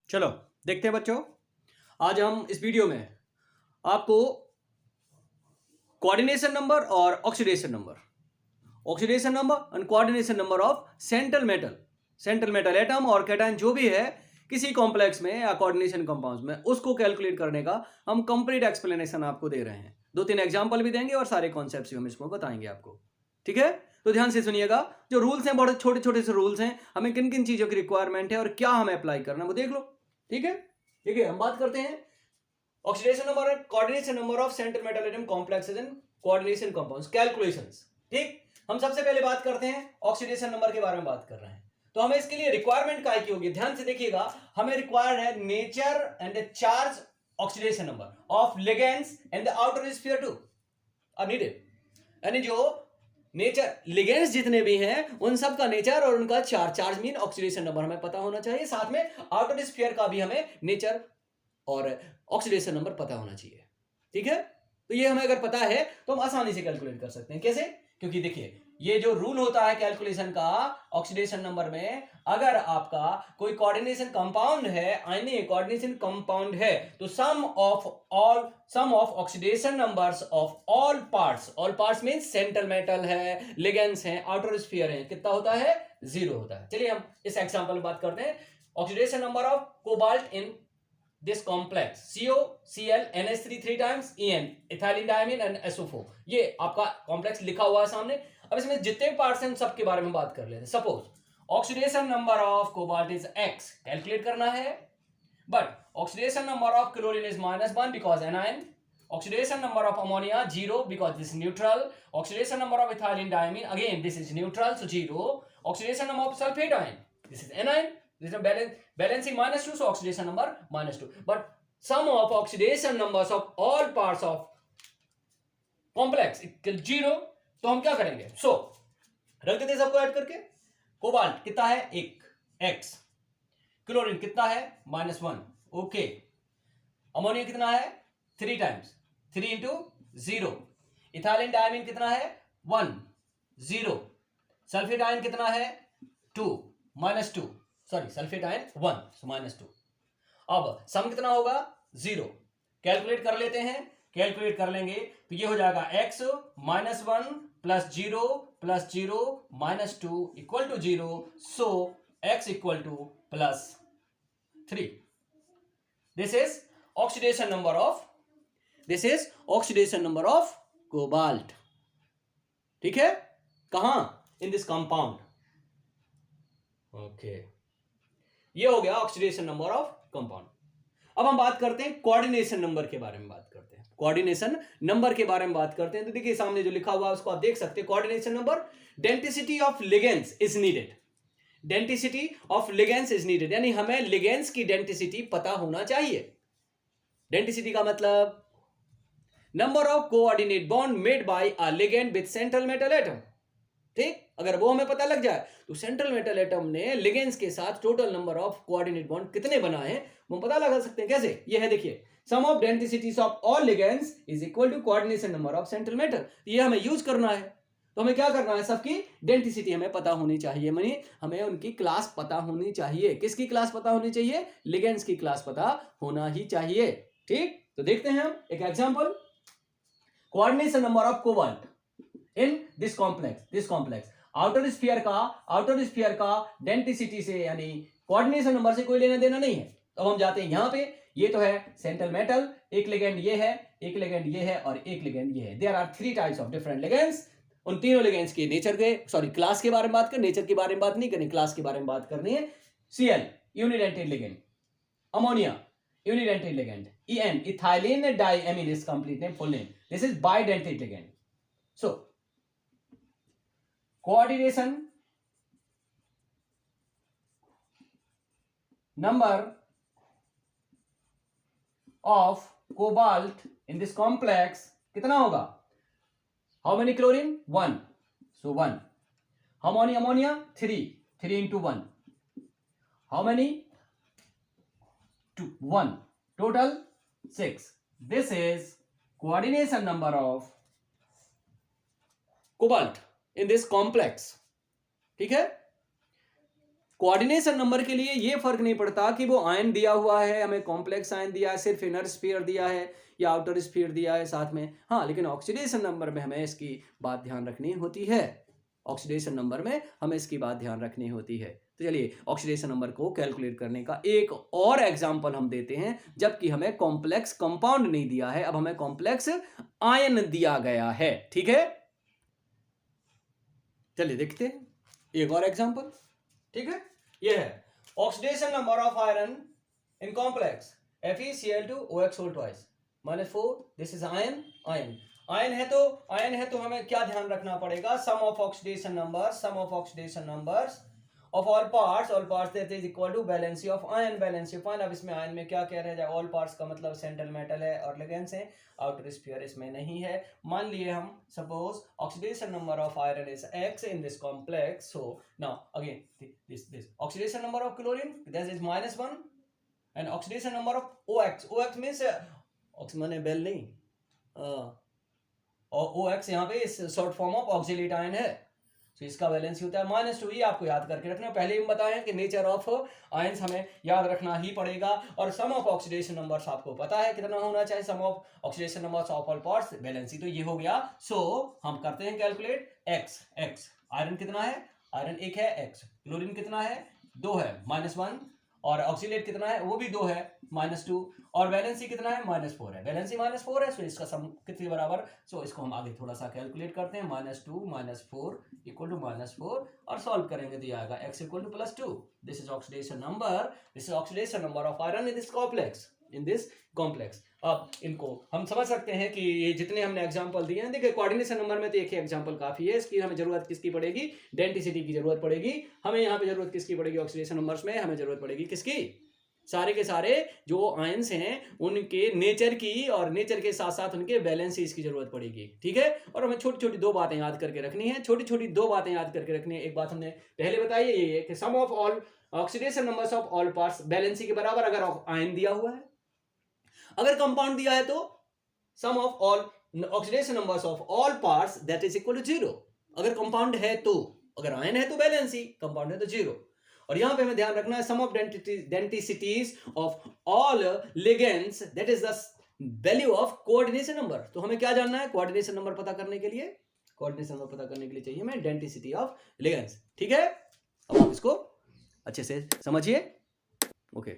चलो देखते हैं बच्चों। आज हम इस वीडियो में आपको कोऑर्डिनेशन नंबर और oxidation number and coordination number of central metal atom और कैटायन जो भी है किसी कॉम्प्लेक्स में या कोऑर्डिनेशन कंपाउंड्स में उसको कैलकुलेट करने का हम कंप्लीट एक्सप्लेनेशन आपको दे रहे हैं। 2-3 एग्जांपल भी देंगे और सारे कॉन्सेप्ट्स भी हम इसको बताएंगे आपको। ठीक है, तो ध्यान से सुनिएगा। जो रूल्स हैं बहुत छोटे छोटे से रूल्स हैं, हमें किन किन चीजों की रिक्वायरमेंट है और क्या हमें अप्लाई करना है वो देख लो। ठीक है, देखिए हम बात करते हैं ऑक्सीडेशन नंबर और coordination number of central metal atom complexes and coordination compounds calculations. ठीक, हम सबसे पहले बात करते हैं ऑक्सीडेशन नंबर के बारे में बात कर रहे हैं। तो हमें इसके लिए रिक्वायरमेंट काय की होगी, ध्यान से देखिएगा। हमें रिक्वायर्ड है nature and the charge oxidation number of ligands and the outer sphere too are needed. यानी जो नेचर लिगेंड्स जितने भी हैं उन सब का नेचर और उनका चार्ज मीन ऑक्सीडेशन नंबर हमें पता होना चाहिए। साथ में आउटर स्फीयर का भी हमें नेचर और ऑक्सीडेशन नंबर पता होना चाहिए। ठीक है, तो ये हमें अगर पता है तो हम आसानी से कैलकुलेट कर सकते हैं। कैसे? क्योंकि देखिए ये जो रूल होता है कैलकुलेशन का ऑक्सीडेशन नंबर में, अगर आपका कोई कोऑर्डिनेशन कंपाउंड है, यानी कोऑर्डिनेशन कंपाउंड है, तो sum of oxidation numbers of all parts means central metal है, लिगेंड्स हैं, आउटर स्फीयर है, कितना होता है? 0 होता है। चलिए हम इस एग्जांपल में बात करते हैं। Oxidation number of cobalt in this complex COCl NH3 3 times En ethylene diamine and SO4, ये आपका कॉम्प्लेक्स लिखा हुआ है सामने। अब इसमें जितने पार्ट्स हैं सब के बारे में बात कर लेते हैं। Suppose oxidation number of cobalt is X, calculate करना है। But oxidation number of chlorine is -1 because A9. Oxidation number of ammonia 0 because this is neutral. Oxidation number of ethylene diamine again this is neutral so 0। Oxidation number of sulphate ion this is A9, this is balancing -2, so oxidation number -2. But sum of oxidation numbers of all parts of complex equal 0, तो हम क्या करेंगे? सो रख देते सबको add करके। Cobalt कितना है? 1 x। क्लोरीन कितना है? -1 ओके। अमोनिया कितना है? 3 टाइम्स 3 इंटू 0। इथाइलिन डायमीन कितना है? 1 0। सल्फेट आयन कितना है? 2 -2 सॉरी सल्फेट आयन 1 सो -2। अब सम कितना होगा? 0। कैलकुलेट कर लेते हैं। कैलकुलेट कर लेंगे तो ये हो जाएगा x -1 + 0 + 0 -2 = 0, so x = +3। This is oxidation number of cobalt. ठीक है, कहां? In this compound. ओके, ये हो गया ऑक्सीडेशन नंबर ऑफ कंपाउंड। अब हम बात करते हैं कोऑर्डिनेशन नंबर के बारे में बात करते हैं। कोऑर्डिनेशन नंबर के बारे में बात करते हैं तो देखिए सामने जो लिखा हुआ है उसको आप देख सकते हैं। Coordination number density of ligands is needed. Density of ligands is needed यानी हमें लिगेंड्स की डेंसिटी पता होना चाहिए। डेंसिटी का मतलब number of coordinate bond made by a ligand with central metal atom. ठीक, अगर वो हमें पता लग जाए तो सेंट्रल मेटल एटम ने लिगेंड्स के साथ total number of coordinate bond कितने बनाए हैं वो पता लगा सकते हैं। कैसे? ये है देखिए, sum of densities of all ligands is equal to coordination number of central metal. ये हमें यूज करना है तो हमें क्या करना है? सबकी डेंसिटी हमें पता होनी चाहिए, मानी हमें उनकी क्लास पता होनी चाहिए। किसकी क्लास पता होनी चाहिए? लिगेंड्स की क्लास पता होना ही चाहिए। ठीक, तो देखते हैं हम एक example. Coordination number of cobalt in this complex. Outer sphere का डेंसिटी से यानी कोऑर्डिनेशन नंबर से कोई लेना देना नहीं है। तो अब हम जाते हैं यहां पे। ये तो है सेंट्रल मेटल, एक लिगेंड ये है, एक लिगेंड ये है और एक लिगेंड ये है। There are 3 types of different ligands. उन तीनों लिगेंड्स के क्लास के बारे में बात करनी, नेचर के बारे में बात नहीं करनी, क्लास के बारे में बात करनी है। Cl unidentate ligand, ammonia unidentate ligand, En ethylene diamine is complete name, full name. This is bidentate ligand. So coordination number of cobalt in this complex कितना होगा? How many chlorine? 1, so 1. How many ammonia? 3 into 1. How many? 2 1 total 6. This is coordination number of cobalt in this complex. ठीक है, coordination number के लिए ये फर्क नहीं पड़ता कि वो आयन दिया हुआ है, हमें कॉम्प्लेक्स आयन दिया है, सिर्फ इनर स्फीयर दिया है या आउटर स्फीयर दिया है साथ में। हाँ, लेकिन ऑक्सीडेशन नंबर में हमें इसकी बात ध्यान रखनी होती है। ऑक्सीडेशन नंबर में हमें इसकी बात ध्यान रखनी होती है। तो चलिए ऑक्सीडेशन नंबर को कैलकुलेट करने का एक और एग्जांपल हम देते हैं, जबकि हमें कॉम्प्लेक्स कंपाउंड नहीं दिया है, अब हमें कॉम्प्लेक्स आयन दिया गया है। ठीक है, चलिए देखते हैं एक और एग्जांपल। ठीक है, ये है oxidation number of iron in complex FeCl2OX whole twice -4। This is ion. Ion है तो हमें क्या ध्यान रखना पड़ेगा, sum of oxidation numbers of all parts that is equal to valency of ion. अब इसमें आयन में क्या कह रहे हैं, ऑल पार्ट्स का मतलब सेंट्रल मेटल है और लिगेंड्स है, आउटर स्फीयर इसमें नहीं है। मान लिए हम suppose oxidation number of iron is X in this complex, so now again this oxidation number of chlorine that is -1 and oxidation number of OX means ox माने बेल नहीं, और OX यहाँ पे इस short form of oxalate ion है, तो इसका वैलेंसी होता है -2। ये आपको याद करके रखना, पहले ही हम बताएं कि नेचर ऑफ आयंस हमें याद रखना ही पड़ेगा। और सम ऑफ ऑक्सीडेशन नंबर्स आपको पता है कितना होना चाहिए, sum of oxidation numbers of all parts valency, तो ये हो गया। सो हम करते हैं कैलकुलेट x आयरन कितना है, आयरन 1 है, x क्लोरीन कितना है 2 है -1, और ऑक्सीलेट कितना है वो भी 2 है -2, और वैलेंसी कितना है -4 है, वैलेंसी -4 है। सो इसका सम कितने बराबर, सो इसको हम आगे थोड़ा सा कैलकुलेट करते हैं, -2 -4 इक्वल टू -4, और सॉल्व करेंगे तो ये आएगा x equal to +2। This is oxidation number of iron in this complex. अब इनको हम समझ सकते हैं कि ये जितने हमने एग्जांपल दिए हैं, देखिए कोऑर्डिनेशन नंबर में तो एक ही एग्जांपल काफी है, इसकी हमें जरूरत किसकी पड़ेगी, डेंसिटी की जरूरत पड़ेगी हमें। यहाँ पे जरूरत किसकी पड़ेगी, ऑक्सीडेशन नंबर्स में हमें जरूरत पड़ेगी किसकी, सारे के सारे जो आयंस हैं उनके नेचर की, और नेचर के साथ साथ उनके वैलेंसीज की जरूरत पड़ेगी। ठीक है, और हमें छोटी छोटी 2 बातें याद करके रखनी है, छोटी 2 बातें याद करके रखनी है। एक बात हमने पहले बताई है, ये है कि sum of all oxidation numbers of all parts valency के बराबर अगर आयन दिया हुआ है, अगर कंपाउंड दिया है तो sum of all oxidation numbers of all parts that is equal to 0। अगर कंपाउंड है तो, अगर आयन है तो वैलेंसी, कंपाउंड है तो 0। और यहां पे हमें ध्यान रखना है sum of densities of all ligands that is the value of coordination number. तो हमें क्या जानना है, कोऑर्डिनेशन नंबर पता करने के लिए, चाहिए हमें डेंसिटी ऑफ लिगेंड्स। ठीक है, अब आप इसको अच्छे से समझिए। ओके।